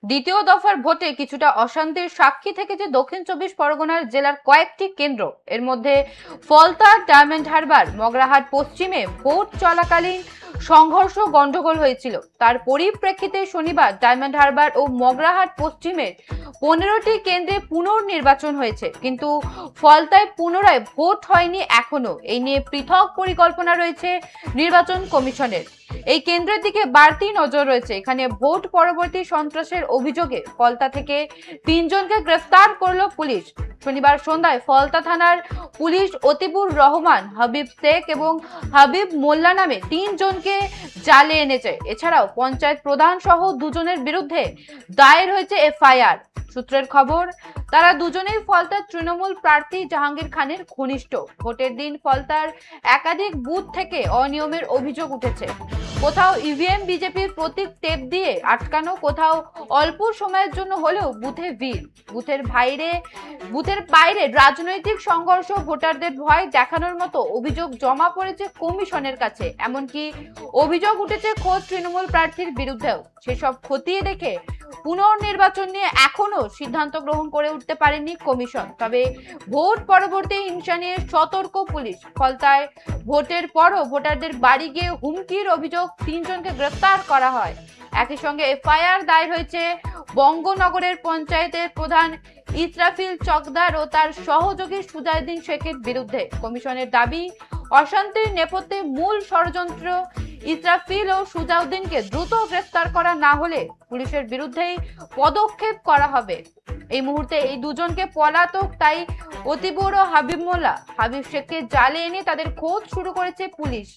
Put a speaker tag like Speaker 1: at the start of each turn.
Speaker 1: দ্বিতীয় দফার ভোটে কিছুটা অশান্তির সাক্ষী থেকেছে দক্ষিণ চব্বিশ পরগনার জেলার কয়েকটি কেন্দ্র। এর মধ্যে ফলতা, ডায়মন্ড হারবার, মগরাহাট পশ্চিমে ভোট চলাকালীন সংঘর্ষ গন্ডগোল হয়েছিল। তার পরিপ্রেক্ষিতে শনিবার ডায়মন্ড হারবার ও মগরাহাট পশ্চিমের 15টি কেন্দ্রে পুনর্নির্বাচন হয়েছে, কিন্তু ফলতায় পুনরায় ভোট হয়নি এখনো। এই নিয়ে পৃথক পরিকল্পনা রয়েছে নির্বাচন কমিশনের। এই কেন্দ্রের দিকে বাড়তি নজর রয়েছে। এখানে ভোট পরবর্তী সন্ত্রাসের অভিযোগে ফলতা থেকে 3 জনকে গ্রেফতার করলো পুলিশ। শনিবার সন্ধ্যায় ফলতা থানার পুলিশ অতিবুর রহমান, হাবিব শেখ এবং হাবিব মোল্লা নামে 3 জনকে জালে এনেছে। এছাড়াও পঞ্চায়েত প্রধান সহ 2 জনের বিরুদ্ধে দায়ের হয়েছে এফআইআর। সূত্রের খবর, তারা দুজনেই ফলতার তৃণমূল প্রার্থী জাহাঙ্গীর খানের ঘনিষ্ঠ। ভোটের দিন ফলতার একাধিক বুথ থেকে অনিয়মের অভিযোগ উঠেছে। কোথাও ইভিএম বিজেপির প্রতীক টেপ দিয়ে আটকানো, কোথাও অল্প সময়ের জন্য হলেও বুথে ভিড়। বুথের বাইরে রাজনৈতিক সংঘর্ষ, ভোটারদের ভয় দেখানোর মতো অভিযোগ জমা পড়েছে কমিশনের কাছে। এমনকি অভিযোগ উঠেছে খোদ তৃণমূল প্রার্থীর বিরুদ্ধেও। সেসব খতিয়ে দেখে পুনর্নির্বাচন নিয়ে এখনো সিদ্ধান্ত গ্রহণ করে উঠতে পারেনি কমিশন। তবে ভোট পরবর্তী হিংসা নিয়ে সতর্ক পুলিশ। ফলতায় ভোটের পরও ভোটারদের বাড়ি গিয়ে হুমকির অভিযোগ 3 জনকে গ্রেফতার করা হয়। একই সঙ্গে এফআইআর দায়ের হয়েছে বঙ্গনগরের পঞ্চায়েতের প্রধান ইসরাফিল চকদার ও তার সহযোগী সুজাউদ্দিন শেখের বিরুদ্ধে। কমিশনের দাবি, অশান্তির নেপথ্যে মূল ষড়যন্ত্র ইসরাফিল ও সুজাউদ্দিনকে দ্রুত গ্রেফতার করা না হলে পুলিশের বিরুদ্ধেই পদক্ষেপ করা হবে। এই মুহূর্তে এই দুজনকে পলাতক, তাই অতিবুর ও হাবিব মোল্লা, হাবিব শেখকে জালে এনে তাদের খোঁজ শুরু করেছে পুলিশ।